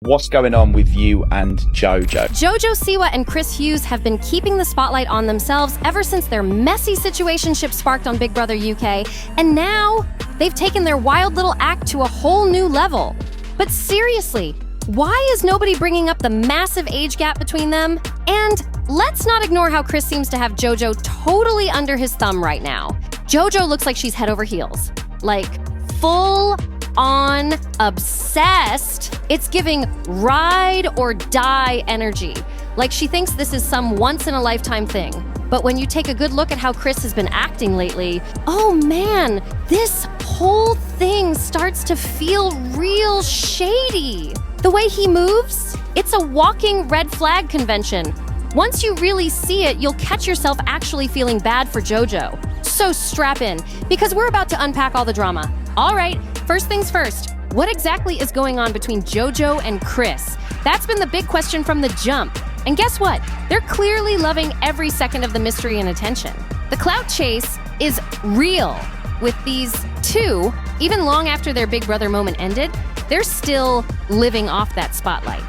What's going on with you and Jojo? Jojo Siwa and Chris Hughes have been keeping the spotlight on themselves ever since their messy situationship sparked on Big Brother UK, and now they've taken their wild little act to a whole new level. But seriously, why is nobody bringing up the massive age gap between them? And let's not ignore how Chris seems to have Jojo totally under his thumb right now. Jojo looks like she's head over heels. Like, full-on obsessed. It's giving ride or die energy. Like she thinks this is some once-in-a-lifetime thing. But when you take a good look at how Chris has been acting lately, oh man, this whole thing starts to feel real shady. The way he moves, it's a walking red flag convention. Once you really see it, you'll catch yourself actually feeling bad for Jojo. So strap in, because we're about to unpack all the drama. All right, first things first. What exactly is going on between Jojo and Chris? That's been the big question from the jump. And guess what? They're clearly loving every second of the mystery and attention. The clout chase is real. With these two, even long after their Big Brother moment ended, they're still living off that spotlight.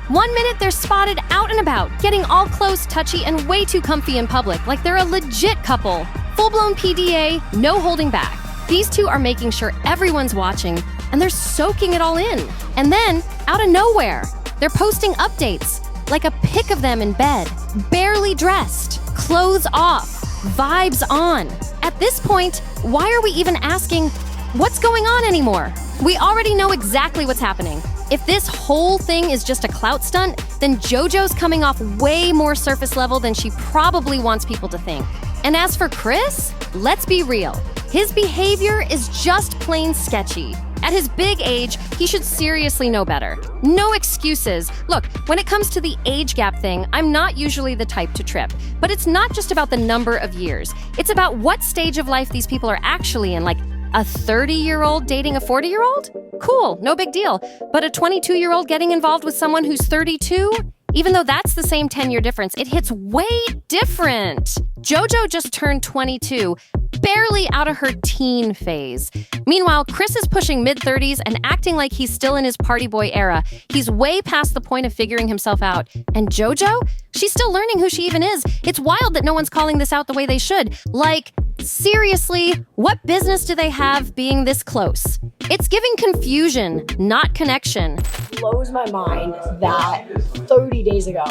1 minute they're spotted out and about, getting all close, touchy, and way too comfy in public, like they're a legit couple. Full-blown PDA, no holding back. These two are making sure everyone's watching, and they're soaking it all in. And then, out of nowhere, they're posting updates, like a pic of them in bed, barely dressed, clothes off, vibes on. At this point, why are we even asking, what's going on anymore? We already know exactly what's happening. If this whole thing is just a clout stunt, then Jojo's coming off way more surface level than she probably wants people to think. And as for Chris, let's be real. His behavior is just plain sketchy. At his big age, he should seriously know better. No excuses. Look, when it comes to the age gap thing, I'm not usually the type to trip. But it's not just about the number of years. It's about what stage of life these people are actually in, like a 30-year-old dating a 40-year-old? Cool, no big deal. But a 22-year-old getting involved with someone who's 32? Even though that's the same 10-year difference, it hits way different. Jojo just turned 22, barely out of her teen phase. Meanwhile, Chris is pushing mid-30s and acting like he's still in his party boy era. He's way past the point of figuring himself out. And Jojo? She's still learning who she even is. It's wild that no one's calling this out the way they should. Like, seriously, what business do they have being this close? It's giving confusion, not connection. Blows my mind that 30 days ago,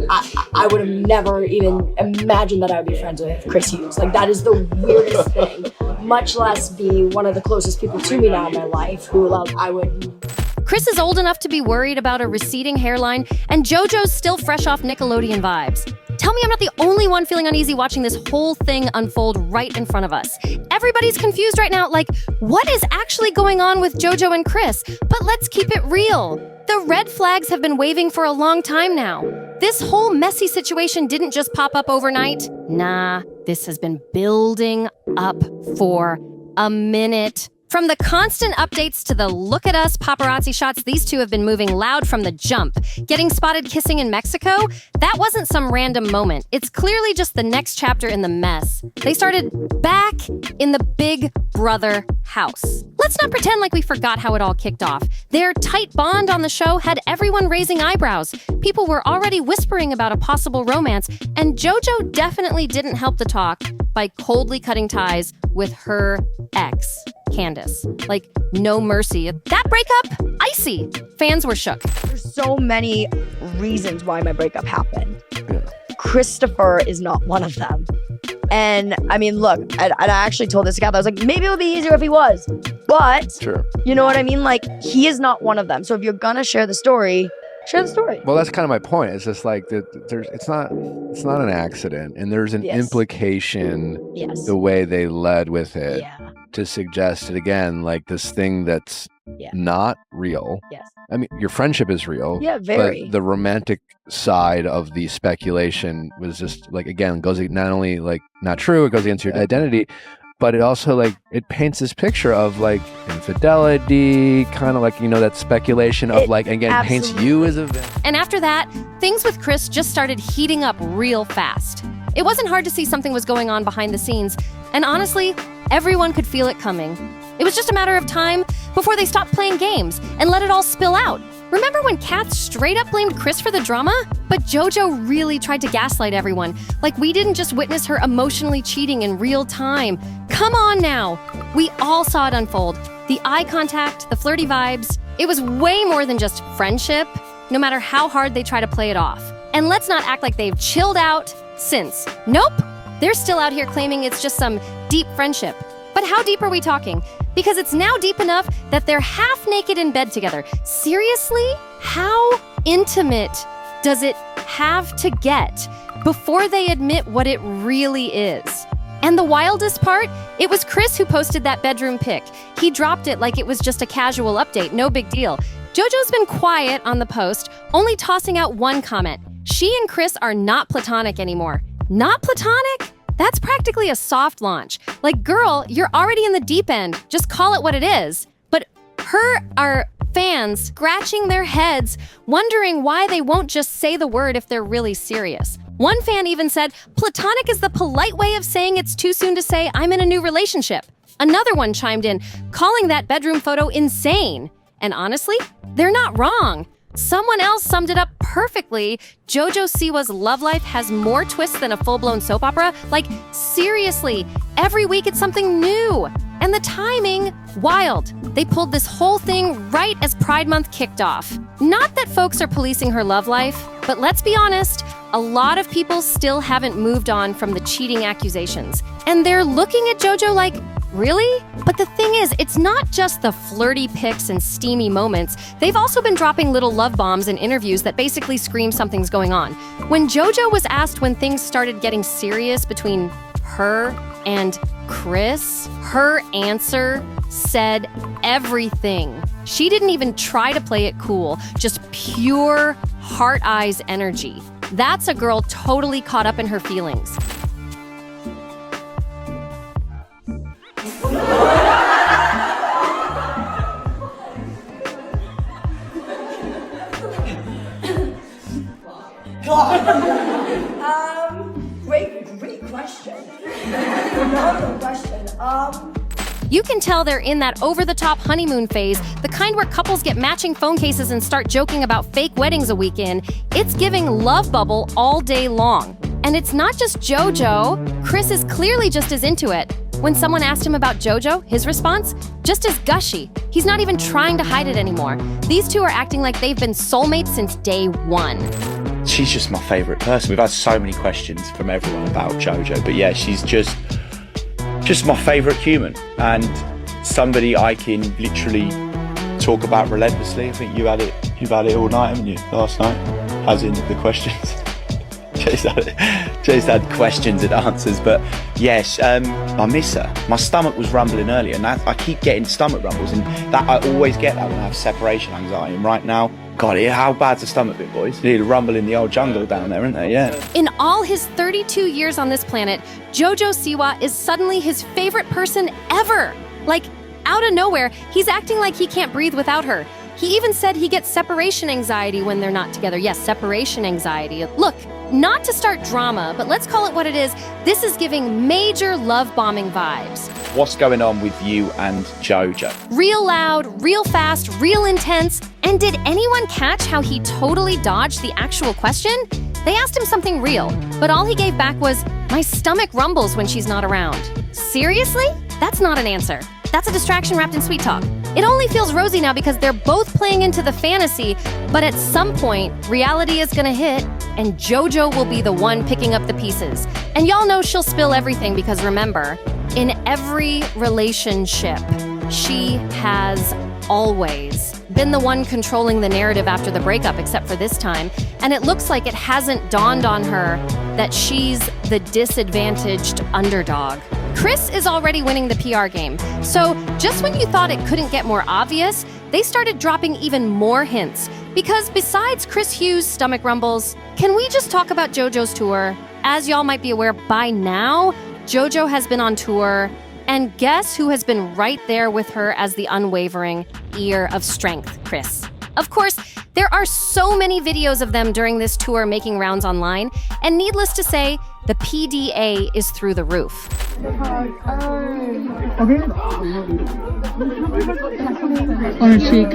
I would have never even imagined that I would be friends with Chris Hughes. Like, that is the weirdest thing. Much less be one of the closest people to me now in my life who I would... Chris is old enough to be worried about a receding hairline, and Jojo's still fresh off Nickelodeon vibes. Tell me I'm not the only one feeling uneasy watching this whole thing unfold right in front of us. Everybody's confused right now, like, what is actually going on with Jojo and Chris? But let's keep it real. The red flags have been waving for a long time now. This whole messy situation didn't just pop up overnight. Nah, this has been building up for a minute. From the constant updates to the look at us paparazzi shots, these two have been moving loud from the jump. Getting spotted kissing in Mexico? That wasn't some random moment. It's clearly just the next chapter in the mess. They started back in the Big Brother house. Let's not pretend like we forgot how it all kicked off. Their tight bond on the show had everyone raising eyebrows. People were already whispering about a possible romance, and Jojo definitely didn't help the talk by coldly cutting ties with her ex, Candace. Like, no mercy. That breakup? Icy. Fans were shook. There's so many reasons why my breakup happened. Christopher is not one of them. And I mean, look, and I actually told this guy, I was like, maybe it would be easier if he was. But, Sure. You know what I mean? Like, he is not one of them. So if you're gonna share the story, share the story. Well, that's kind of my point. It's just like it's not an accident, and there's an implication the way they led with it to suggest it again, like this thing that's not real. Yes. I mean, your friendship is real. Yeah, very. But the romantic side of the speculation was just like, again, goes not only like not true, it goes against your identity, but it also like it paints this picture of like infidelity, kind of like, you know, that speculation of like, again, paints you as a villain. And after that, things with Chris just started heating up real fast. It wasn't hard to see something was going on behind the scenes, and honestly, everyone could feel it coming. It was just a matter of time before they stopped playing games and let it all spill out. Remember when Kath straight up blamed Chris for the drama? But Jojo really tried to gaslight everyone. Like we didn't just witness her emotionally cheating in real time. Come on now. We all saw it unfold. The eye contact, the flirty vibes. It was way more than just friendship, no matter how hard they try to play it off. And let's not act like they've chilled out since. Nope. They're still out here claiming it's just some deep friendship. But how deep are we talking? Because it's now deep enough that they're half naked in bed together. Seriously? How intimate does it have to get before they admit what it really is? And the wildest part, it was Chris who posted that bedroom pic. He dropped it like it was just a casual update, no big deal. Jojo's been quiet on the post, only tossing out one comment. She and Chris are not platonic anymore. Not platonic? That's practically a soft launch. Like, girl, you're already in the deep end. Just call it what it is. But our fans scratching their heads, wondering why they won't just say the word if they're really serious. One fan even said, platonic is the polite way of saying it's too soon to say I'm in a new relationship. Another one chimed in, calling that bedroom photo insane. And honestly, they're not wrong. Someone else summed it up perfectly. Jojo Siwa's love life has more twists than a full-blown soap opera. Like, seriously, every week it's something new. And the timing, wild. They pulled this whole thing right as Pride Month kicked off. Not that folks are policing her love life, but let's be honest, a lot of people still haven't moved on from the cheating accusations. And they're looking at Jojo like, really? But the thing is, it's not just the flirty pics and steamy moments. They've also been dropping little love bombs in interviews that basically scream something's going on. When Jojo was asked when things started getting serious between her and Chris, her answer said everything. She didn't even try to play it cool, just pure heart eyes energy. That's a girl totally caught up in her feelings. Great question. Phenomenal question. You can tell they're in that over-the-top honeymoon phase, the kind where couples get matching phone cases and start joking about fake weddings a week in. It's giving love bubble all day long. And it's not just Jojo. Chris is clearly just as into it. When someone asked him about Jojo, his response? Just as gushy. He's not even trying to hide it anymore. These two are acting like they've been soulmates since day one. She's just my favourite person. We've had so many questions from everyone about Jojo, but yeah, she's just my favourite human and somebody I can literally talk about relentlessly. I think you've had it all night, haven't you? Last night, as in the questions. Jay's had questions and answers, but yes, I miss her. My stomach was rumbling earlier, and I keep getting stomach rumbles, and that I always get that when I have separation anxiety. And right now, God, how bad's the stomach bit, boys? You need a rumble in the old jungle down there, isn't there? Yeah. In all his 32 years on this planet, Jojo Siwa is suddenly his favorite person ever. Like, out of nowhere, he's acting like he can't breathe without her. He even said he gets separation anxiety when they're not together. Yes, separation anxiety. Look, not to start drama, but let's call it what it is. This is giving major love bombing vibes. What's going on with you and Jojo? Real loud, real fast, real intense. And did anyone catch how he totally dodged the actual question? They asked him something real, but all he gave back was, my stomach rumbles when she's not around. Seriously? That's not an answer. That's a distraction wrapped in sweet talk. It only feels rosy now because they're both playing into the fantasy, but at some point, reality is gonna hit, and Jojo will be the one picking up the pieces. And y'all know she'll spill everything because remember, in every relationship, she has always been the one controlling the narrative after the breakup, except for this time. And it looks like it hasn't dawned on her that she's the disadvantaged underdog. Chris is already winning the PR game. So just when you thought it couldn't get more obvious, they started dropping even more hints. Because besides Chris Hughes' stomach rumbles, can we just talk about JoJo's tour? As y'all might be aware by now, JoJo has been on tour. And guess who has been right there with her as the unwavering ear of strength, Chris? Of course, there are so many videos of them during this tour making rounds online, and needless to say, the PDA is through the roof. On her cheek.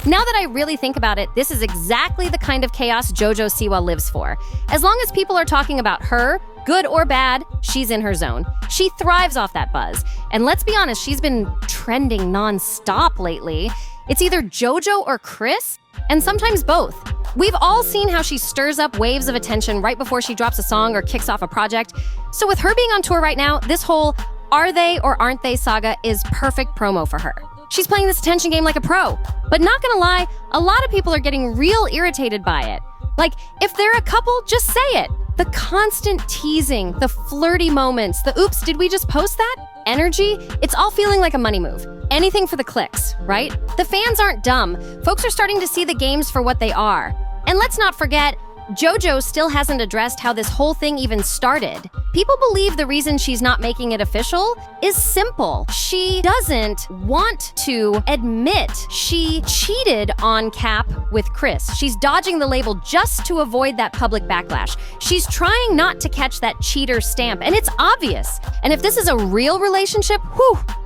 Now that I really think about it, this is exactly the kind of chaos Jojo Siwa lives for. As long as people are talking about her, good or bad, she's in her zone. She thrives off that buzz. And let's be honest, she's been trending nonstop lately. It's either Jojo or Chris, and sometimes both. We've all seen how she stirs up waves of attention right before she drops a song or kicks off a project. So with her being on tour right now, this whole are they or aren't they saga is perfect promo for her. She's playing this attention game like a pro. But not gonna lie, a lot of people are getting real irritated by it. Like, if they're a couple, just say it. The constant teasing, the flirty moments, the oops, did we just post that? Energy, it's all feeling like a money move. Anything for the clicks, right? The fans aren't dumb. Folks are starting to see the games for what they are. And let's not forget, Jojo still hasn't addressed how this whole thing even started. People believe the reason she's not making it official is simple. She doesn't want to admit she cheated on Cap with Chris. She's dodging the label just to avoid that public backlash. She's trying not to catch that cheater stamp, and it's obvious. And if this is a real relationship,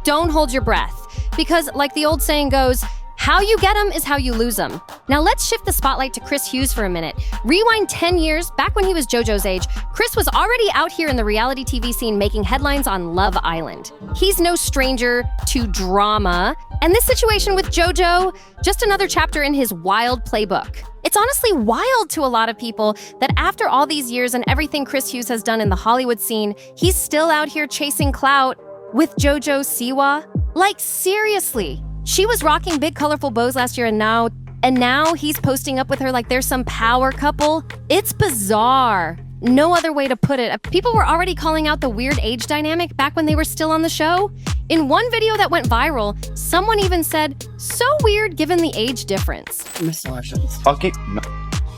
don't hold your breath. Because like the old saying goes, how you get them is how you lose them. Now let's shift the spotlight to Chris Hughes for a minute. Rewind 10 years, back when he was JoJo's age, Chris was already out here in the reality TV scene making headlines on Love Island. He's no stranger to drama, and this situation with JoJo, just another chapter in his wild playbook. It's honestly wild to a lot of people that after all these years and everything Chris Hughes has done in the Hollywood scene, he's still out here chasing clout with Jojo Siwa. Like, seriously. She was rocking big colorful bows last year and now he's posting up with her like there's some power couple. It's bizarre. No other way to put it. People were already calling out the weird age dynamic back when they were still on the show. In one video that went viral, someone even said, so weird given the age difference. Massages. I'll give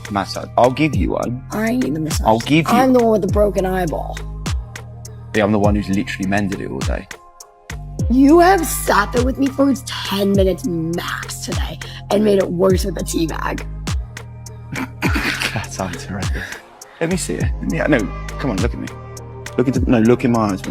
massage. I'll give you one. I need the massage. I'll give you. I'm the one with the broken eyeball. Yeah, I'm the one who's literally mended it all day. You have sat there with me for 10 minutes max today and made it worse with a tea bag. That sounds horrendous. Let me see it. Yeah, no, come on, look at me. Look in my eyes.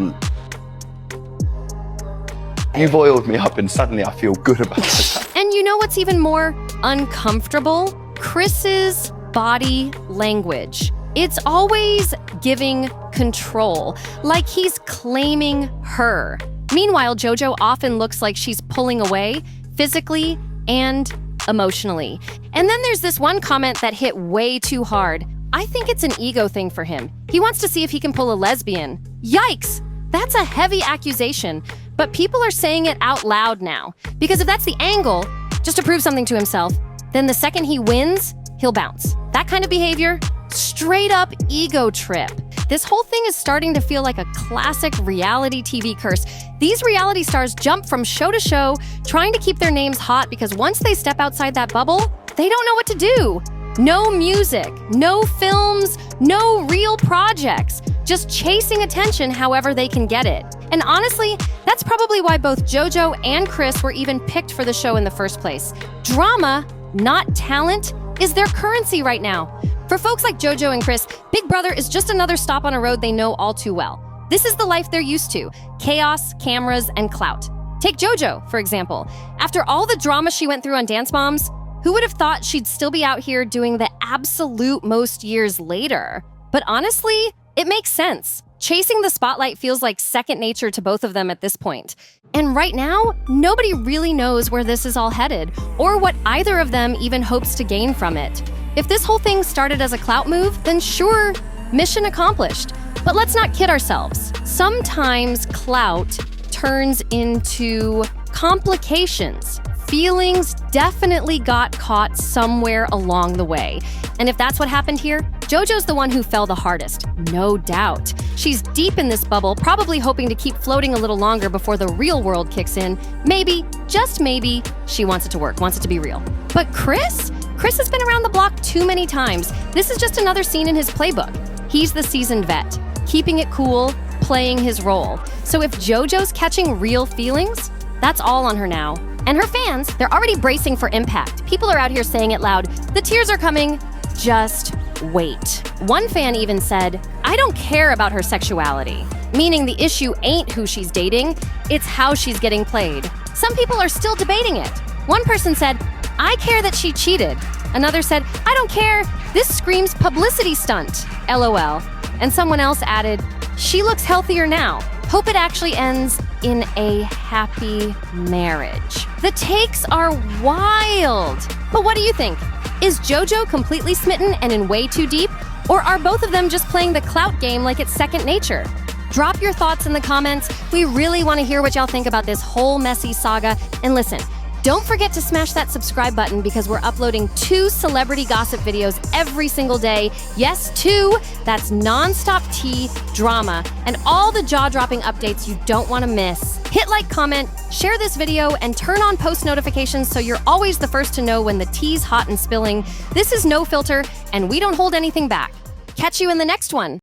You've oiled me up and suddenly I feel good about it. And you know what's even more uncomfortable? Chris's body language. It's always giving control, like he's claiming her. Meanwhile, Jojo often looks like she's pulling away, physically and emotionally. And then there's this one comment that hit way too hard. I think it's an ego thing for him. He wants to see if he can pull a lesbian. Yikes! That's a heavy accusation, but people are saying it out loud now. Because if that's the angle, just to prove something to himself, then the second he wins, he'll bounce. That kind of behavior, straight up ego trip. This whole thing is starting to feel like a classic reality TV curse. These reality stars jump from show to show, trying to keep their names hot because once they step outside that bubble, they don't know what to do. No music, no films, no real projects, just chasing attention however they can get it. And honestly, that's probably why both JoJo and Chris were even picked for the show in the first place. Drama, not talent, is their currency right now. For folks like JoJo and Chris, Big Brother is just another stop on a road they know all too well. This is the life they're used to: chaos, cameras, and clout. Take JoJo, for example. After all the drama she went through on Dance Moms, who would have thought she'd still be out here doing the absolute most years later? But honestly, it makes sense. Chasing the spotlight feels like second nature to both of them at this point. And right now, nobody really knows where this is all headed, or what either of them even hopes to gain from it. If this whole thing started as a clout move, then sure, mission accomplished. But let's not kid ourselves. Sometimes clout turns into complications. Feelings definitely got caught somewhere along the way. And if that's what happened here, JoJo's the one who fell the hardest, no doubt. She's deep in this bubble, probably hoping to keep floating a little longer before the real world kicks in. Maybe, just maybe, she wants it to work, wants it to be real. But Chris has been around the block too many times. This is just another scene in his playbook. He's the seasoned vet, keeping it cool, playing his role. So if JoJo's catching real feelings, that's all on her now. And her fans, they're already bracing for impact. People are out here saying it loud, the tears are coming, just wait. One fan even said, I don't care about her sexuality, meaning the issue ain't who she's dating, it's how she's getting played. Some people are still debating it. One person said, I care that she cheated. Another said, I don't care, this screams publicity stunt, LOL. And someone else added, she looks healthier now. Hope it actually ends in a happy marriage. The takes are wild. But what do you think? Is Jojo completely smitten and in way too deep? Or are both of them just playing the clout game like it's second nature? Drop your thoughts in the comments. We really want to hear what y'all think about this whole messy saga. And listen, don't forget to smash that subscribe button because we're uploading 2 celebrity gossip videos every single day. Yes, 2. That's nonstop tea, drama, and all the jaw-dropping updates you don't want to miss. Hit like, comment, share this video, and turn on post notifications so you're always the first to know when the tea's hot and spilling. This is No Filter, and we don't hold anything back. Catch you in the next one.